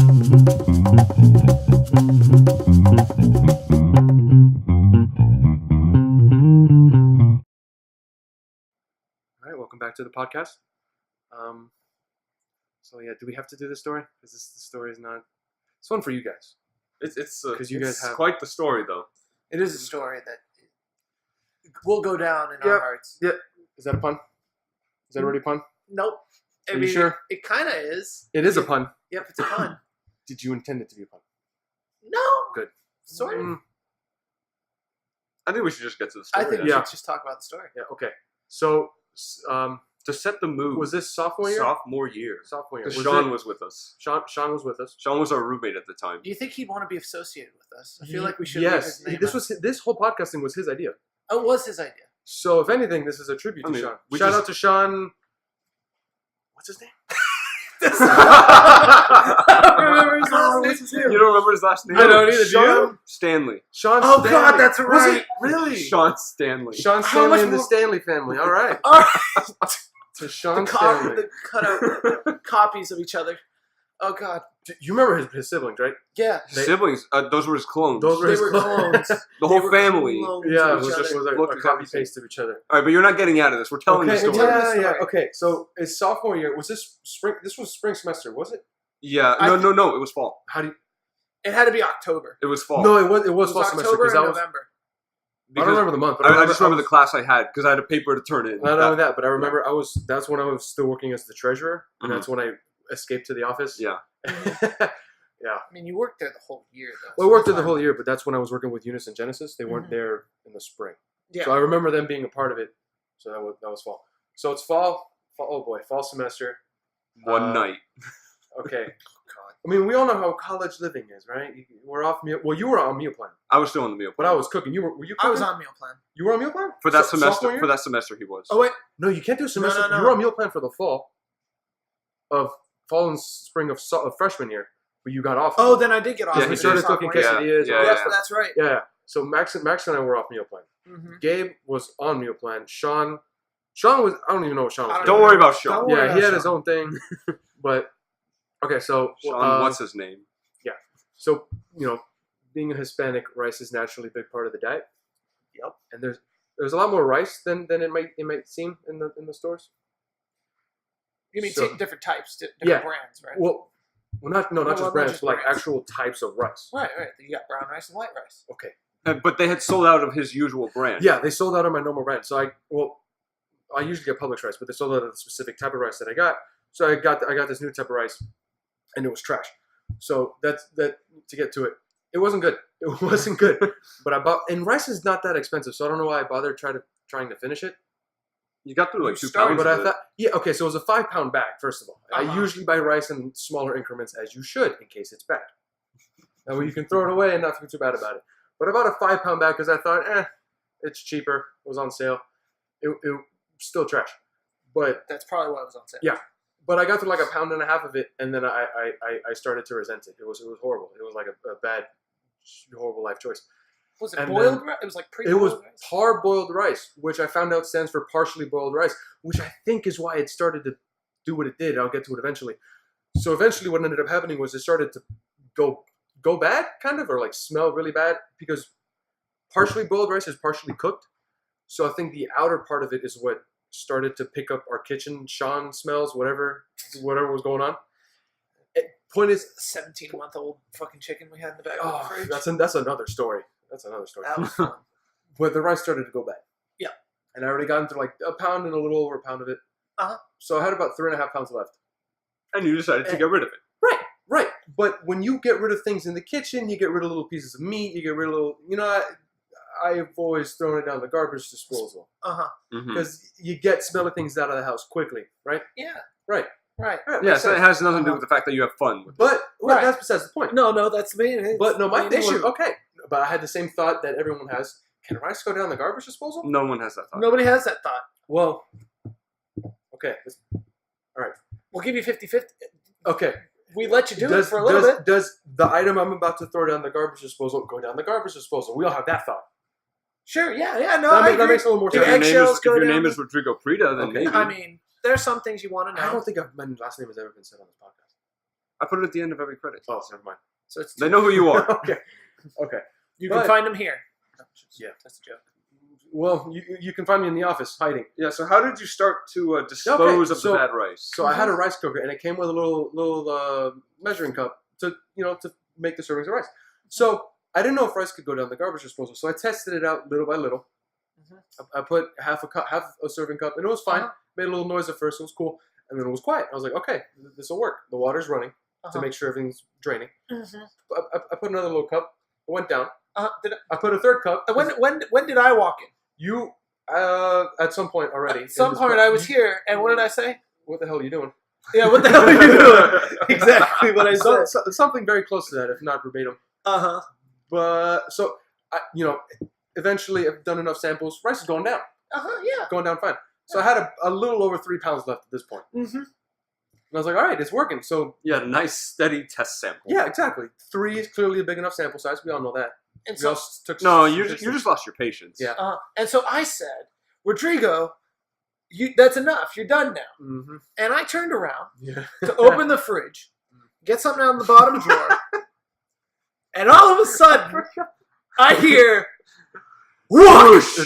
right, welcome back to the podcast. So yeah, do we have to do this story? Because the story is not. It's fun for you guys. It's you guys have quite the story though. It is a story that will go down in our hearts. Yeah. Is that a pun? Is that already a pun? Nope. Are you sure? It kind of is. It is a pun. Yep, it's a pun. Did you intend it to be a pun? No. Good. Sort of. I think we should just get to the story. I think we should just talk about the story. Yeah. Okay. So, to set the mood. was this sophomore year? Sophomore year. Sophomore year. Because Sean was with us. Sean was with us. Sean was our roommate at the time. Do you think he'd want to be associated with us? I feel like we should. Leave his name This whole podcasting was his idea. Oh, it was his idea. So if anything, this is a tribute to Sean. Shout out to Sean. What's his name? I don't remember his last name. You don't remember his last name? I don't either. Sean Stanley. Sean. Oh Stanley. God, that's right. Was it really? Sean Stanley. Sean Stanley and the Stanley family. All right. All right. To Sean Stanley. The cutout copies of each other. Oh God. You remember his siblings, right? Yeah. His siblings. Those were his clones. Those were They his were clones. the whole family. Yeah, it of was each just other. a copy paste of each other. All right, but you're not getting out of this. We're telling the story. Yeah. Okay, so it's sophomore year. Was this spring? This was spring semester, was it? Yeah. No. It was fall. How do you? It had to be October. It was fall. No, it was fall semester October because and I was. November. I don't remember the month. But I just remember the class I had because I had a paper to turn in. Not only that, but I remember that's when I was still working as the treasurer, and Mhm. that's when I escaped to the office. Yeah. Yeah. I mean, you worked there the whole year, though. Well, I worked there the whole year, but that's when I was working with Eunice and Genesis. They weren't there in the spring. Yeah. So I remember them being a part of it. So that was fall. So it's fall. Oh boy, fall semester. One night. Okay. I mean, we all know how college living is, right? We're off meal. Well, you were on meal plan, I was still on the meal but plan. I was cooking. Were you cooking? I was on meal plan. You were on meal plan For that sophomore semester. year? For that semester, he was. Oh wait, No, you can't do a semester. No. You were on meal plan for the fall and spring of freshman year, but you got off. oh then I did get off. Yeah, he he started sophomore cooking year. quesadillas. Yeah, all that Yes, stuff. that's right. Yeah. So Max and I were off meal plan. Mm-hmm. Gabe was on meal plan. Sean was. I don't even know what Sean was. I doing. Don't worry about Sean. Don't worry. Yeah, he had his own thing, but okay. So Sean, what's his name? So, being a Hispanic, rice is naturally a big part of the diet. Yep. And there's a lot more rice than it might seem in the stores. You mean So- different types, different brands, right? Well, not just not brands, just but like brands. actual types of rice. Right. You got brown rice and white rice. Okay. But they had sold out of his usual brand. Yeah, they sold out of my normal brand. So I usually get Publix rice, but they sold out of the specific type of rice that I got. So I got this new type of rice, and it was trash. So that to get to it, it wasn't good. It wasn't good. But I bought, and rice is not that expensive, so I don't know why I bothered trying to finish it. You got through like You 2 started, pounds. But I of it. thought, yeah, okay. So it was a 5-pound bag. First of all, I Uh-huh. usually buy rice in smaller increments, as you should, in case it's bad. That way you can throw it away and not feel too bad about it. But I bought a 5-pound bag because I thought, it's cheaper. It was on sale. It still trash, but That's probably why it was on sale. Yeah. But I got through like a pound and a half of it, and then I started to resent it. It was horrible. It was like a bad, horrible life choice. Was it And boiled then rice? It was like It pre-boiled was rice? parboiled rice, which I found out stands for partially boiled rice, which I think is why it started to do what it did. I'll get to it eventually. So eventually what ended up happening was it started to go bad, kind of, or like smell really bad, because partially boiled rice is partially cooked. So I think the outer part of it is what started to pick up our kitchen Sean smells, whatever was going on. Point is, 17-month-old fucking chicken we had in the back of the fridge. that's another story. That's another story. That was fun. But the rice started to go bad. Yeah. And I already gotten through like a pound and a little over a pound of it. Uh-huh. So I had about 3.5 pounds left. And you decided to get rid of it. Right. But when you get rid of things in the kitchen, you get rid of little pieces of meat, you get rid of little, I've always thrown it down the garbage disposal. Uh-huh. Mhm. Because you get smelly things out of the house quickly, right? Yeah. Right. Right. Yeah, so it has nothing to do with the fact that you have fun. But Right. that's besides the point. No, that's me. But no, my main thing issue. was, okay. But I had the same thought that everyone has. Can rice go down the garbage disposal? No one has that thought. Nobody has that thought. Well, okay. We'll give you 50-50. Okay. We let you do it for a little bit. Does the item I'm about to throw down the garbage disposal go down the garbage disposal? We all have that thought. Sure, yeah, no, That I agree. makes a little more Do If sense. eggshells if go your down name the- is Rodrigo Prida, then Okay. maybe. I mean, there's some things you want to know. I don't think my last name has ever been said on this podcast. I put it at the end of every credit. Oh, never mind. So it's They know who you are. Okay. you but- can find them here. Yeah. That's a joke. Well, you can find me in the office hiding. Yeah. So how did you start to dispose of so- the bad rice? So I had a rice cooker, and it came with a little measuring cup to make the servings of rice. So I didn't know if rice could go down the garbage disposal. So I tested it out little by little. I put half a serving cup, and it was fine. Made a little noise at first. It was cool, and then it was quiet. I was like, okay, this will work. The water's running to make sure everything's draining. I put another little cup. It went down. I put a third cup. When did I walk in? You at some point already. At some point I was here, and what did I say? What the hell are you doing? Yeah, what the hell are you doing? Exactly what I said. Something very close to that, if not verbatim. But so eventually I've done enough samples. Rice is going down. Yeah. Going down fine. So I had a little over 3 pounds left at this point. And I was like, all right, it's working. So You had a nice, steady test sample. yeah, exactly. 3 is clearly a big enough sample size. We all know that. And We so, all took No, you just lost your patience. Yeah. and so I said, Rodrigo, that's enough. You're done now. Mm-hmm. And I turned around Yeah. to open the fridge, get something out of the bottom drawer, and all of a sudden, I hear whoosh.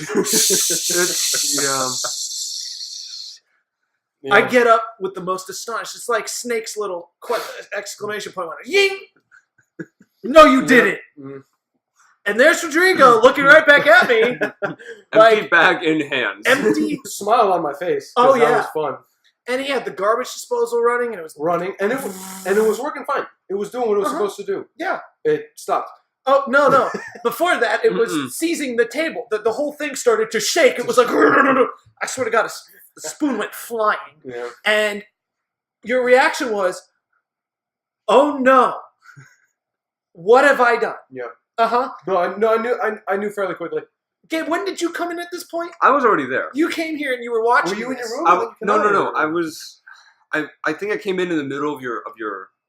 I get up with the most astonished. It's like Snake's little exclamation point. Ying! No, you didn't. Mm. And there's Rodrigo looking right back at me, Empty bag in hand. empty. Smile on my face. 'cause Oh, that yeah. was fun. And he had the garbage disposal running, and it was Running, and it was working fine. It was doing what it was supposed to do. yeah. It stopped. Oh no! Before that, it was Mm-mm. seizing the table. The whole thing started to shake. It was like I swear to God, the spoon went flying. Yeah. And your reaction was, "Oh no, what have I done?" Yeah. No, I knew fairly quickly. Gabe, when did you come in at this point? I was already there. You came here and you were watching. Were you in this. your room? No. I was. I think I came in the middle of your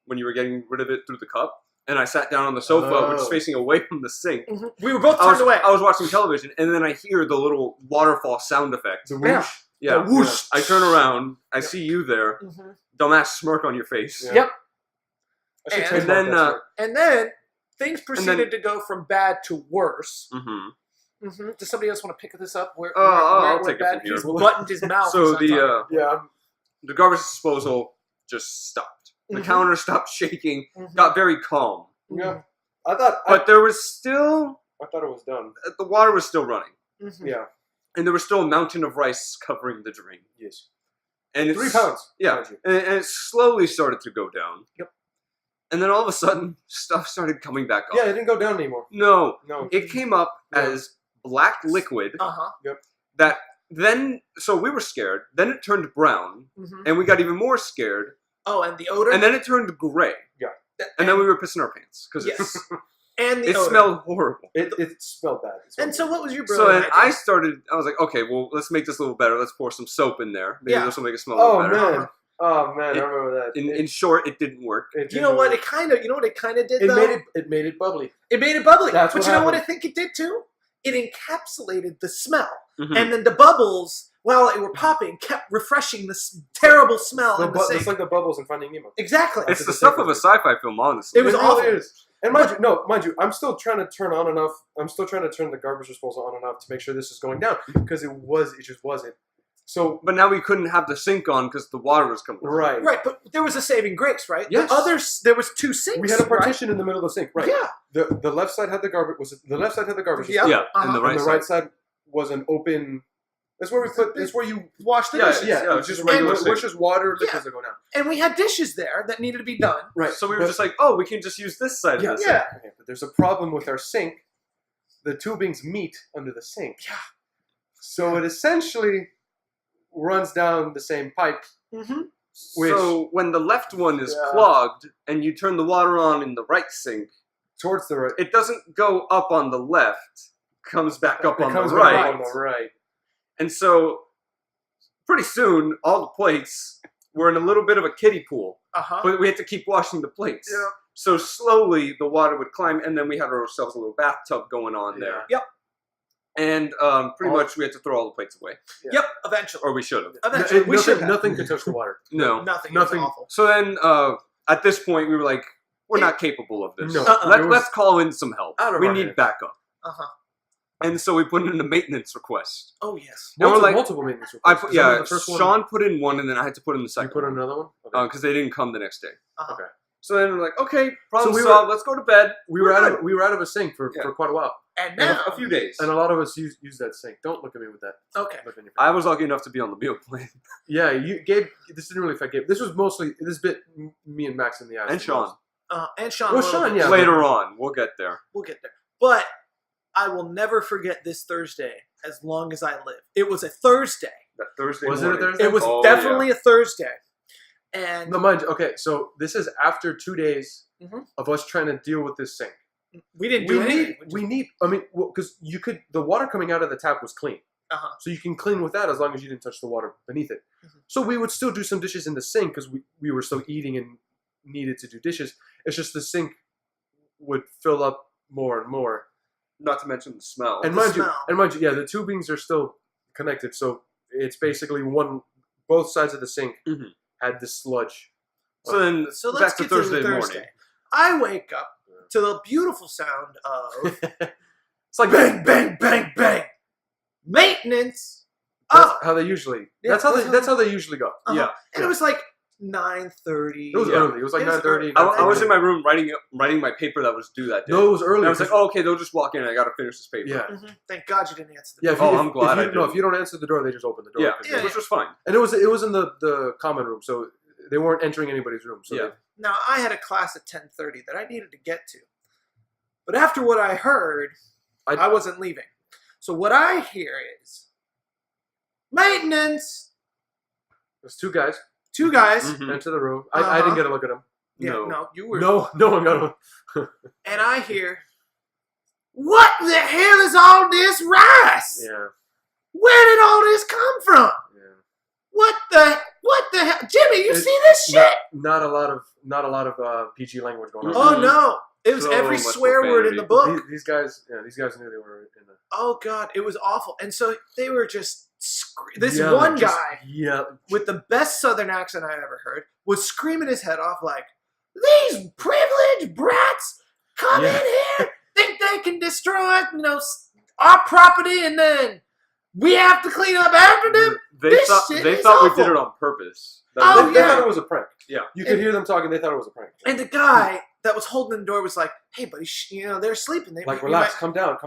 when you were getting rid of it through the cup, and I sat down on the sofa, which is facing away from the sink. Mhm. We were both turned away. I was watching television, and then I hear the little waterfall sound effect. The Yeah. whoosh. Yeah, The whoosh. I turn around, I see you there, Mhm. dumbass smirk on your face. Yeah. Yep. I should And trademark then, that shit. And then things proceeded to go from bad to worse. Mm-hmm. Does somebody else want to pick this up? Where I'll take it bad? from here. He's buttoned his mouth. So as I'm talking. Yeah. the garbage disposal just stopped. The Mhm. counter stopped shaking, Mhm. got very calm. Yeah. I thought But there was still, I thought it was done. the water was still running. Mhm. Yeah. And there was still a mountain of rice covering the drain. Yes. And 3 pounds. Yeah. mind you. And it slowly started to go down. Yep. And then all of a sudden, stuff started coming back up. Yeah, it didn't go down anymore. No, No. it came up Yeah. as black liquid Uh-huh. that then, so we were scared. Then it turned brown, Mhm. and we got even more scared. Oh, and the odor. And then it turned gray. Yeah. And then we were pissing our pants because Yes. And the it odor. smelled horrible. It smelled bad. It smelled And so, what was your So brilliant then idea? I was like, okay, well, let's make this a little better. Let's pour some soap in there. Maybe Yeah. this will make it smell a little Oh better. man. Oh man, I remember that. In short, it didn't work. You know what? You know what it kind of did. It though? made it bubbly. It made it bubbly. That's but what you know what I happened. think it did too? It encapsulated the smell, Mhm. and then the bubbles, while they were popping, kept refreshing this terrible smell in the sink. It's like the bubbles in Finding Nemo. Exactly. It's the stuff of a sci-fi film, honestly. It was really awful. is. And mind you, I'm still trying to turn on enough. I'm still trying to turn the garbage disposal on enough to make sure this is going down because it just wasn't. So But now we couldn't have the sink on because the water was coming. right, Right, but there was a saving grace, right? Yes. There was 2 sinks. we had a right? partition in the middle of the sink. Right. Yeah. The left side had the garbage. The left side had the garbage. Yeah. Yeah, Uh-huh. and the And right the side. right side was an open. That's where we put. That's where you Wash the Yeah, dishes. Yeah, Yeah, it's just and- regular. and- It's just water, Yeah. liquids that go down. And we had dishes there that needed to be done. Right. So we were just like, oh, we can just use this side Yeah. of the Yeah. sink. Okay, but there's a problem with our sink. The tubings meet under the sink. Yeah. So it essentially runs down the same pipe. Mm-hmm. Which So when the left one is Yeah. clogged and you turn the water on in the right sink, towards the right. it doesn't go up on the left, comes back up It on comes the back right. on the right. And so pretty soon, all the plates were in a little bit of a kiddie pool, Uh-huh. but we had to keep washing the plates. Yeah. So slowly the water would climb, and then we had ourselves a little bathtub going on there. Yep. And pretty much we had to throw all the plates away, Yep, eventually. or we should have. Eventually. We should have. Nothing could touch the water. No. Nothing. Nothing. It was awful. So then at this point, we were like, we're not capable of this. No. Let's call in some help. We need backup. And so we put in a maintenance request. Oh, yes. Multiple maintenance requests. The first Sean put in one, and then I had to put in the second. You put in another one? Because they didn't come the next day. Okay. So then we're like, okay, problem solved. Let's go to bed. We were out of a sink for quite a while. And now a few days. And a lot of us use that sink. Don't look at me with that. Okay. I was lucky enough to be on the meal plan. Yeah, Gabe. This didn't really affect Gabe. This was mostly bit me and Max in the ass. And Sean. And Sean. Well, Sean, yeah. Later on, we'll get there. But I will never forget this Thursday as long as I live. It was a Thursday. That Thursday Was morning. it a Thursday? It was definitely a Thursday. And no, mind you, okay, so this is after 2 days of us trying to deal with this sink. we didn't do anything. Because the water coming out of the tap was clean. So you can clean with that as long as you didn't touch the water beneath it. So we would still do some dishes in the sink because we were still eating and needed to do dishes. It's just the sink would fill up more and more. Not to mention the smell. And mind you, yeah, the tubings are still connected, so it's basically both sides of the sink had this sludge. So then, let's get to Thursday morning. I wake up to the beautiful sound of it's like bang, bang, bang, bang. Maintenance. That's how they usually. That's how they usually go. Yeah, and it was like 9:30. It was early. It was like 9:30. I was in my room writing my paper that was due that day. No, it was early. And I was like, oh, okay, they'll just walk in. I got to finish this paper. Yeah. Thank God you didn't answer the door. Yeah. I'm glad I did. No, if you don't answer the door, they just open the door. Yeah, which was fine. And it was in the common room, so they weren't entering anybody's room. So Now I had a class at 10:30 that I needed to get to, but after what I heard, I wasn't leaving. So what I hear is maintenance. There's two guys. Enter the room. I didn't get a look at them. Yeah, no, you were. No one got one. And I hear, what the hell is all this rice? Yeah. Where did all this come from? Yeah. What the hell? Jimmy, you see this shit? Not a lot of PG language going on. Oh no. It was every swear word in the book. These guys knew they were in the. Oh God, it was awful. And so they were just this one guy with the best Southern accent I ever heard was screaming his head off like, "These privileged brats come in here, think they can destroy, our property, and then we have to clean up after them." They thought we did it on purpose. They thought it was a prank. Yeah, you could hear them talking. They thought it was a prank. And the guy that was holding the door was like, "Hey, buddy, they're sleeping. Relax, come down.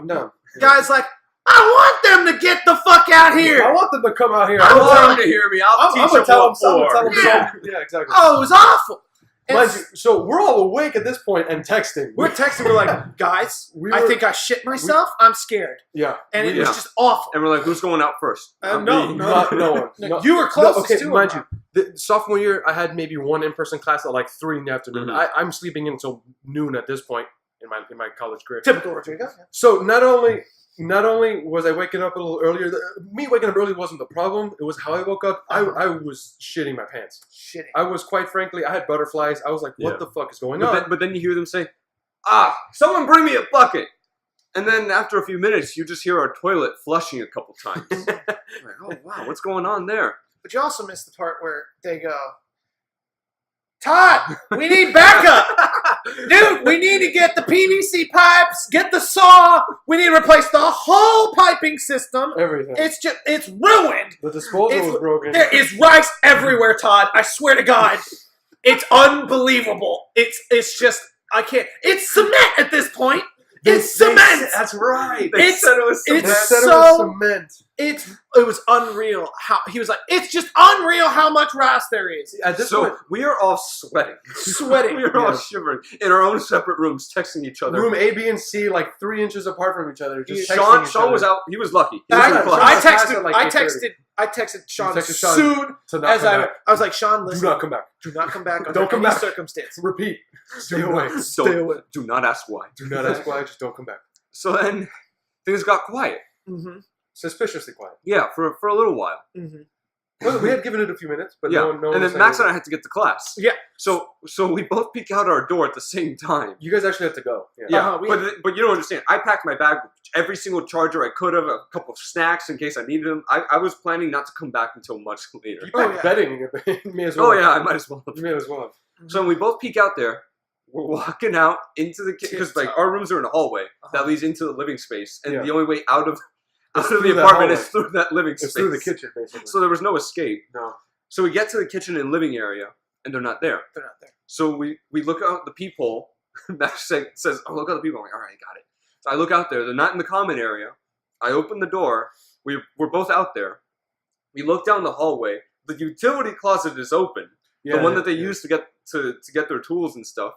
Guy's like, "I want them to get the fuck out here. I want them to come out here. I want them to hear me. I'll teach them what for." Yeah, exactly. Oh, it was awful. So we're all awake at this point and texting. We're like, guys, I think I shit myself. I'm scared. Yeah. And it was just awful. And we're like, who's going out first? No one. No. You were closest to mind you, the sophomore year, I had maybe one in-person class at like 3 in the afternoon. I'm sleeping until noon at this point in my college career. Typical Rodrigo. So not only was I waking up a little earlier, me waking up early wasn't the problem. It was how I woke up. I was shitting my pants. I was, quite frankly, I had butterflies. I was like, what the fuck is going on? But then you hear them say, someone bring me a bucket. And then after a few minutes, you just hear our toilet flushing a couple times. Like, oh, wow, what's going on there? But you also missed the part where they go, "Todd, we need backup. Dude, we need to get the PVC pipes, get the saw. We need to replace the whole piping system. Everything. It's ruined. The disposal was broken. There is rice everywhere, Todd. I swear to God. It's unbelievable. It's just, I can't. It's cement at this point. It's cement. That's right. They said it was cement. Cement. It was unreal how he was like, it's just unreal how much rice there is. At this point, we are all sweating. We are all shivering in our own separate rooms, texting each other. Room A, B, and C, like 3 inches apart from each other. Just Sean was out. He was lucky. I texted Sean soon as I was like, Sean, listen. Do not come back. Do not come back under any circumstance. Repeat. Stay away. Stay away. Do not ask why. Do not ask why. Just don't come back. So then things got quiet. Suspiciously quiet. Yeah, for a little while. Well, we had given it a few minutes, but yeah. no one and was then Max saying and I had to get to class. Yeah. So we both peek out our door at the same time. You guys actually have to go. Yeah. Yeah, Uh-huh, but you don't understand. I packed my bag with every single charger I could have, a couple of snacks in case I needed them. I was planning not to come back until much later. You Oh, packed yeah. bedding. You may as well. Oh yeah, I might as well. You may as well. So when we both peek out there, we're walking out into the kitchen because like our rooms are in a hallway that leads into the living space, and Yeah. the only way out of the through that apartment is hallway. through that living space. It's through the kitchen, basically. So there was no escape. No. So we get to the kitchen and living area, and they're not there. They're not there. So we look out the peephole. Max says, "Oh, look out the peephole." I'm like, "All right, got it." So I look out there. They're not in the common area. I open the door. We're both out there. We look down the hallway. The utility closet is open. Yeah, the one that they use to get their tools and stuff.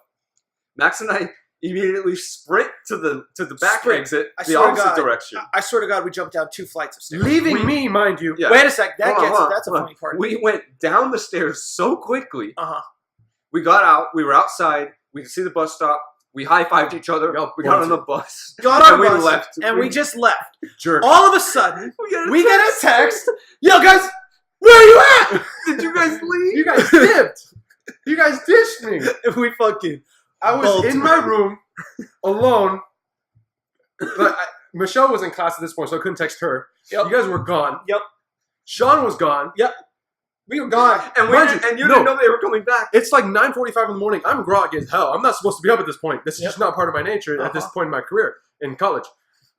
Max and I immediately sprint to the back Sprint. exit, I the swear to opposite God. direction. I swear to God, we jumped down 2 flights of stairs. Leaving me, mind you. Yeah. Wait a sec. That's a Hold on. funny part. We went down the stairs so quickly. Uh-huh. We got out. We were outside. We could see the bus stop. We high-fived each other. Y'all We got on bunch the bus. Got on and we bus, left. and we just left. Jerk. All of a sudden, we get a text. Yo, guys, where are you at? Did you guys leave? You guys dipped. You guys dished me. And we fucking... I was bolted. in my room, alone. But Michelle was in class at this point, so I couldn't text her. Yep. You guys were gone. Yep. Sean was gone. We were gone. And Mind you no. didn't know they were coming back. It's like 9:45 in the morning. I'm groggy as hell. I'm not supposed to be up at this point. This is Yep. just not part of my nature at this Uh-huh. point in my career in college.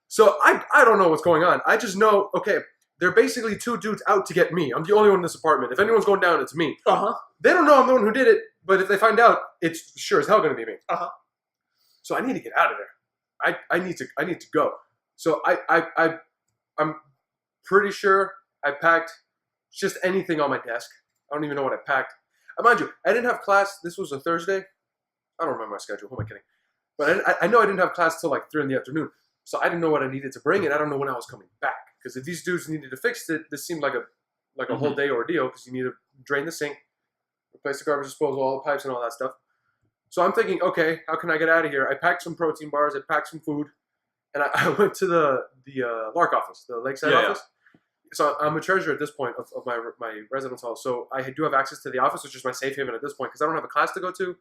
So I don't know what's going on. I just know, okay, they're basically 2 dudes out to get me. I'm the only one in this apartment. If anyone's going down, it's me. Uh-huh. They don't know I'm the one who did it, but if they find out, it's sure as hell going to be me. Uh-huh. So I need to get out of there. I need to go. So I'm pretty sure I packed just anything on my desk. I don't even know what I packed. Mind you, I didn't have class. This was a Thursday. I don't remember my schedule. Who am I kidding? But I know I didn't have class till like 3 in the afternoon. So I didn't know what I needed to bring, and I don't know when I was coming back. Because if these dudes needed to fix it, this seemed like a whole day ordeal. Because you need to drain the sink, replace the garbage disposal, all the pipes, and all that stuff. So I'm thinking, okay, how can I get out of here? I packed some protein bars. I packed some food, and I went to the Lark office, the Lakeside office. So I'm a treasurer at this point of my residence hall. So I do have access to the office, which is my safe haven at this point, because I don't have a class to go to.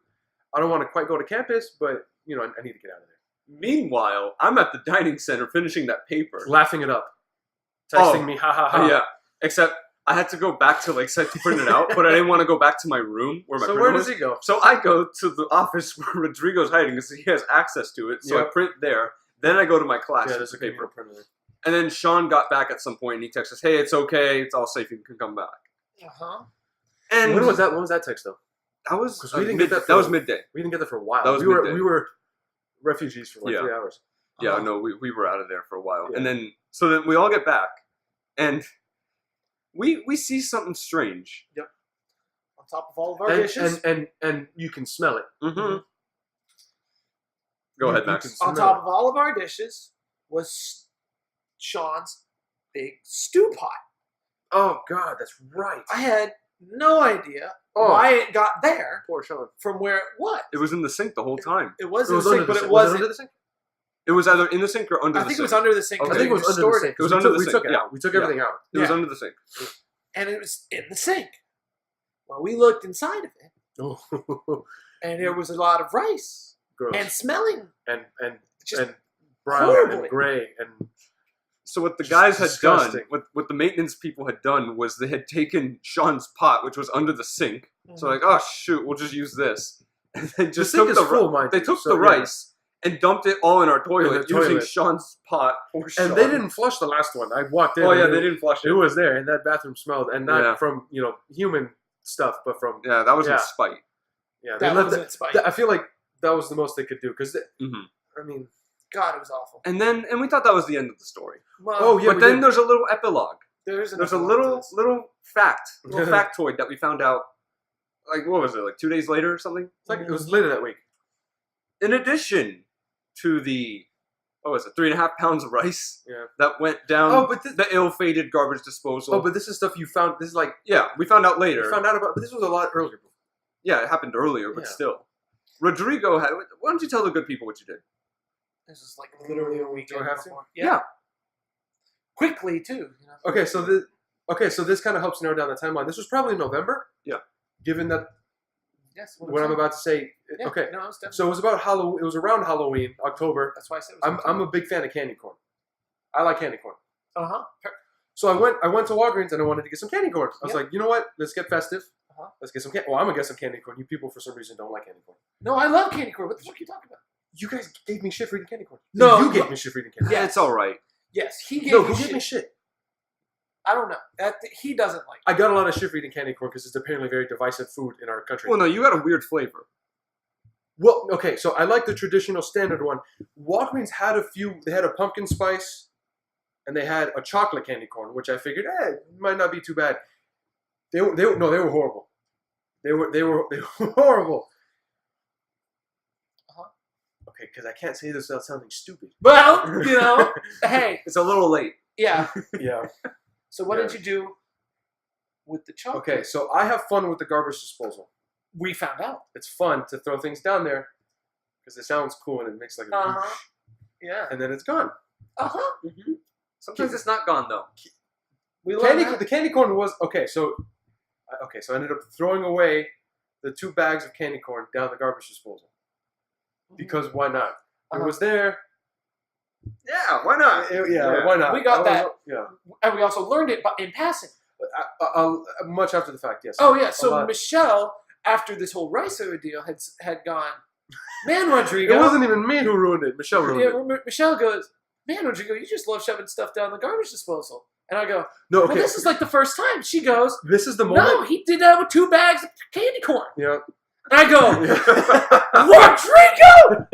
I don't want to quite go to campus, but I need to get out of there. Meanwhile, I'm at the dining center finishing that paper. Laughing it up, texting me, ha ha ha. Yeah, except I had to go back to Lakeside to print it out, but I didn't want to go back to my room where my So printer where was. does he go? So I go to the office where Rodrigo's hiding because he has access to it. So I Yep. print there. Then I go to my class Yeah, with there's the a paper. paper printer. And then Sean got back at some point and he texted us, "Hey, it's okay. It's all safe. You can come back." Uh-huh. And When was that? When was that text though? That was 'Cause we didn't get that that was for- midday. We didn't get that for a while. That was we were midday. we were refugees for like Yeah. 3 hours. Yeah, Uh-huh. no, we were out of there for a while. Yeah. And then then we all get back and we see something strange. On top of all of our And, dishes. and you can smell it. Mm-hmm. Go You- ahead, you Max. can On smell top it. of all of our dishes was Sean's big stew pot. Oh God, that's right. I had no idea Oh. why it got there Poor Sean. from where it was. It was in the sink the whole time. It was It in was the under sink, the but sink. it Was it wasn't. under the sink? It was either in the sink or under I the think sink. it was under the sink. I because think it we was under the stored sink. It was We under took- the we sink, took it yeah. out. We took Yeah. everything out. It was Yeah. under the sink. And it was in the sink. Well, we looked inside of it, Oh, and there was a lot of rice gross. and smelling. And Just brown horribly. and gray and So what the Just guys had disgusting. done, what the maintenance people had done was they had taken Sean's pot, which was under the sink. Mm-hmm. So like, oh shoot, we'll just use this. And they just sink took is the full, mind they you, took so, the yeah. rice and dumped it all in our toilet the using toilet. Sean's pot. For Sean. and they didn't flush the last one. I walked in. Oh yeah, and they it- didn't flush It it. was there, and that bathroom smelled, and not Yeah. from human stuff, but from Yeah, that was Yeah. in spite. yeah. They That left wasn't spite. I feel like that was the most they could do because Mhm. I mean, God, it was awful. And we thought that was the end of the story. Well, Oh, yeah. but we then did. there's a little epilogue. there's There's a enough little to this. little factoid that we found out. Like what was it? Like 2 days later or something? it's like it was later that week. In addition to the 3.5 pounds of rice Yeah. that went down Oh, but the ill-fated garbage disposal. but this is stuff you found. This is like yeah, we found out later. you found out about. But this was a lot earlier. Yeah, it happened earlier, but Yeah. still. Rodrigo had. Why don't you tell the good people what you did? This is like literally a Do I weekend have to? before. Yeah. Quickly too. Okay, so Okay, so this kind of helps narrow down the timeline. This was probably in November. Yeah. Given that Yes. what I'm about to say. Yeah, Okay. No, it's definitely. So it was about Halloween. It was around Halloween, October. That's why I said it was. I'm a big fan of candy corn. I like candy corn. Uh-huh. So I went to Walgreens and I wanted to get some candy corn. I was like, you know what? Let's get festive. Uh-huh. Let's get some candy. Well, I'm gonna get some candy corn. You people, for some reason, don't like candy corn. No, I love candy corn. What the fuck are you talking about? You guys gave me shit for eating candy corn. No, you gave me shit for eating candy corn. Yeah, it's all right. Yes, he gave No, me who shit. gave me shit? I don't know. He doesn't like it. I got a lot of shit for eating candy corn because it's apparently very divisive food in our country. Well, no, you got a weird flavor. Well, okay, so I like the traditional standard one. Walgreens had a few. They had a pumpkin spice, and they had a chocolate candy corn, which I figured, it might not be too bad. They were horrible. They were horrible. Uh-huh. Okay, because I can't say this without sounding stupid. Well, hey, It's a little late. yeah. Yeah. So what Yeah. did you do with the chocolate? Okay, so I have fun with the garbage disposal. We found out. It's fun to throw things down there because it sounds cool and it makes like a Uh-huh. whoosh, Yeah. and then it's gone. Uh-huh. Sometimes it's not gone though. We love that. The candy corn was okay. So I ended up throwing away the 2 bags of candy corn down the garbage disposal because why not? It Uh-huh. was there. Yeah, why not? Yeah, why not? We got that. Yeah, And we also learned it in passing. much after the fact. Yes. Oh, yeah. A So lot. Michelle, after this whole rice ordeal, had gone, man, Rodrigo. It wasn't even me who ruined it. Michelle ruined Yeah, it. Michelle goes, man, Rodrigo, you just love shoving stuff down the garbage disposal. And I go, No, well, okay. this is like the first time. She goes, This is the moment. no, he did that with 2 bags of candy corn. Yeah. And I go, Yeah. Rodrigo!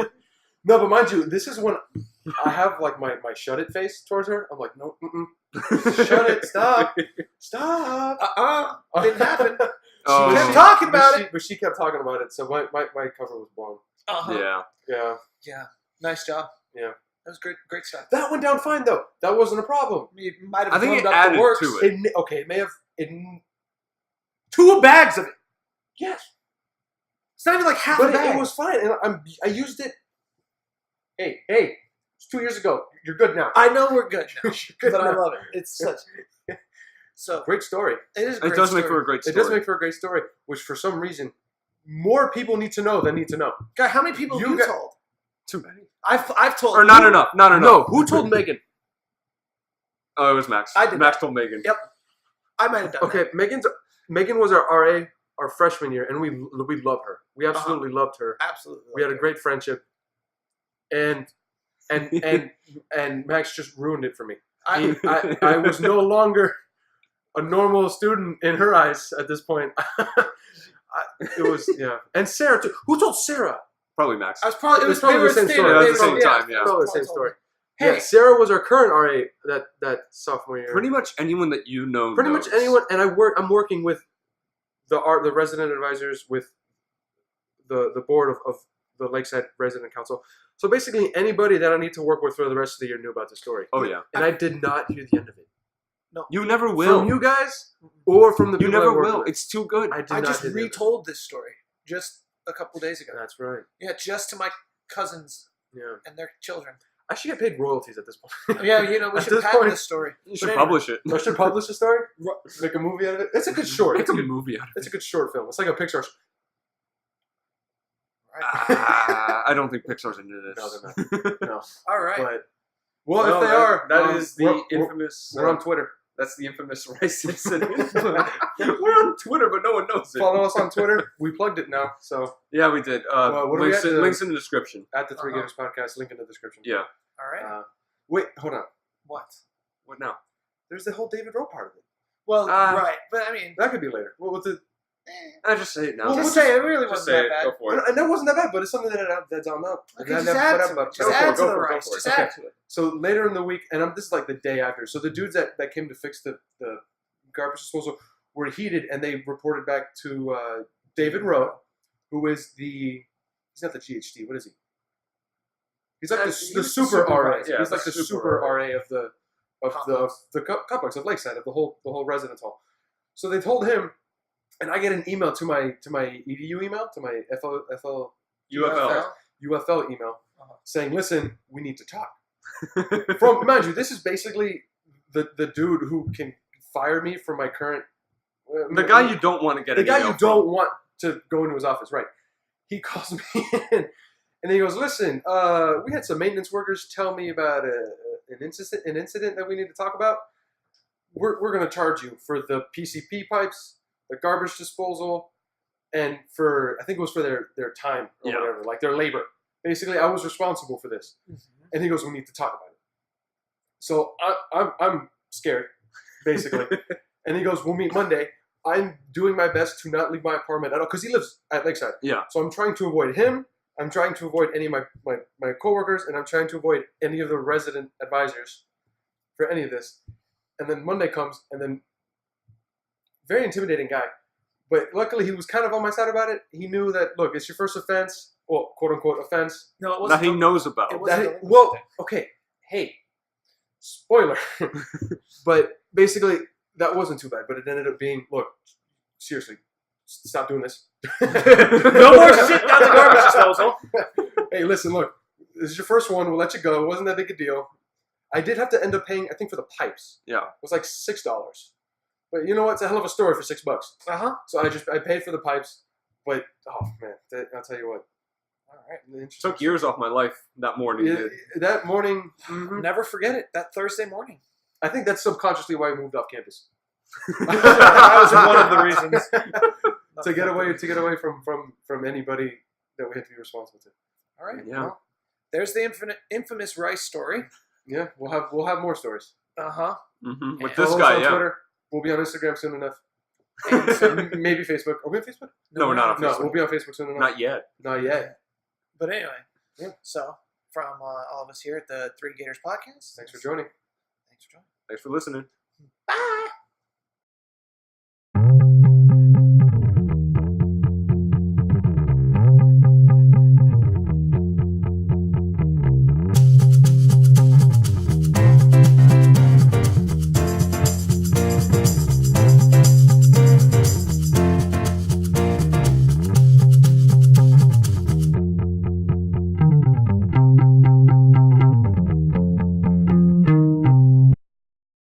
No, but mind you, this is when I have like my shut it face towards her. I'm like, no, shut it, stop. Didn't happen. Oh. She kept talking about it. But she kept talking about it, so my cover was blown. Uh-huh. Yeah. Yeah. Yeah. Nice job. Yeah. That was great stuff. That went down fine, though. That wasn't a problem. You might have I think warmed it up added the works. to it. It may have... 2 bags of it. Yes. It's not even like half a But bag. it was fine, and I used it... Hey, it's 2 years ago. You're good now. I know we're good now, You're good but I now. love it. It's such... So, Great story. it is a great It does make story. for a great story. It does make for a great story, which for some reason, more people need to know than need to know. Guy, how many people have You you got- told? Too many. I've told... Or not enough. Not enough. No, who told Megan? Oh, it was Max. I did Max told Megan. Yep. I might have done Okay, Megan was our RA our freshman year, and we love her. We absolutely loved her. that. Absolutely. We had a great friendship, and Max just ruined it for me. I was no longer a normal student in her eyes at this point. It was and Sarah too. Who told Sarah? Probably Max. I was probably... It was they probably were the same staying- story. they It was the were- same time, yeah. Probably the Someone same story. Hey, Yeah, Sarah was our current RA that sophomore year. Pretty much anyone that you know. Pretty knows. much anyone, and I'm working with the resident advisors with the board of the Lakeside Resident Council. So basically, anybody that I need to work with for the rest of the year knew about the story. Oh yeah. And I did not hear the end of it You never will. from you guys or from the You people I never work will. with. It's too good. I did I not just hear the end of it. retold this story just a couple days ago. That's right. Yeah, just to my cousins Yeah, and their children. I should get paid royalties at this point. Yeah, we At should this patent point- this story. You should But publish it. I should publish a story, make a movie out of it. It's a good short. Make a movie out of It's a good short film. It's like a Pixar. Right. I don't think Pixar's into this. No, they're not. No, All right. but if they are, that is the we're- infamous. We're on Twitter. That's the infamous rice incident. We're on Twitter, but no one knows it. Follow us on Twitter. We plugged it now, so Yeah, we did. Well, what do we links, have in, to- links in the description. at the Three Uh-huh. Gators podcast, link in the description. Yeah. All right. Wait, hold on. What? What now? There's the whole David Rowe part of it. Well, Uh, right. But I mean, That could be later. Well, what's it? I just say it now. Well, just what's say it really Just wasn't say that it. bad. Go for it. And that wasn't that bad, but it's something that's on up. Okay, just add to it. Just add to the rice. Just add to it. So later in the week, and this is like the day after. So the dudes that came to fix the garbage disposal were heated, and they reported back to David Rowe, who is he's not the GHD. What is he? He's like the He's the super RA. supervisor. Yeah, He's the like the super super RA. RA of the complex of Lakeside, of the whole residence hall. So they told him, and I get an email to my EDU email, to my UFL email, saying, "Listen, we need to talk." From mind you, this is basically the dude who can fire me from my current. The guy you don't want to get the an guy email you from. don't want to go into his office, right? He calls me in, and he goes, "Listen, we had some maintenance workers tell me about an incident that we need to talk about. We're going to charge you for the PCP pipes, the garbage disposal, and for I think it was for their time or whatever, like their labor. Basically, I was responsible for this." And he goes, "We need to talk about it." So I'm scared, basically. And he goes, "We'll meet Monday." I'm doing my best to not leave my apartment at all because he lives at Lakeside. Yeah. So I'm trying to avoid him. I'm trying to avoid any of my coworkers, and I'm trying to avoid any of the resident advisors for any of this. And then Monday comes, and then very intimidating guy. But luckily, he was kind of on my side about it. He knew that, look, it's your first offense, well, quote unquote offense. No, it wasn't. That he knows about. It wasn't. Well, okay, hey, spoiler. But basically, that wasn't too bad. But it ended up being, look, seriously, stop doing this. No more shit down the garbage disposal. Hey, listen, look, this is your first one. We'll let you go. It wasn't that big a deal. I did have to end up paying, I think, for the pipes. Yeah. It was like $6. But you know what? It's a hell of a story for $6. So I paid for the pipes. But, oh, man, I'll tell you what. All right. Took years off my life that morning. Yeah, Dude. that morning, Never forget it. That Thursday morning. I think that's subconsciously why I moved off campus. That was one of the reasons. to get away from anybody that we had to be responsible to. All right. Yeah. Well, there's the infamous Rice story. Yeah, we'll have more stories. Mm-hmm. With And this Follow us guy, on yeah. Twitter. We'll be on Instagram soon enough. Maybe Facebook. Are we on Facebook? No, we're not on No, Facebook. we'll be on Facebook soon enough. Not yet. Not yet. But anyway, Yeah. So from all of us here at the Three Gators podcast, Thanks for joining. Thanks for joining. Thanks for listening. Bye.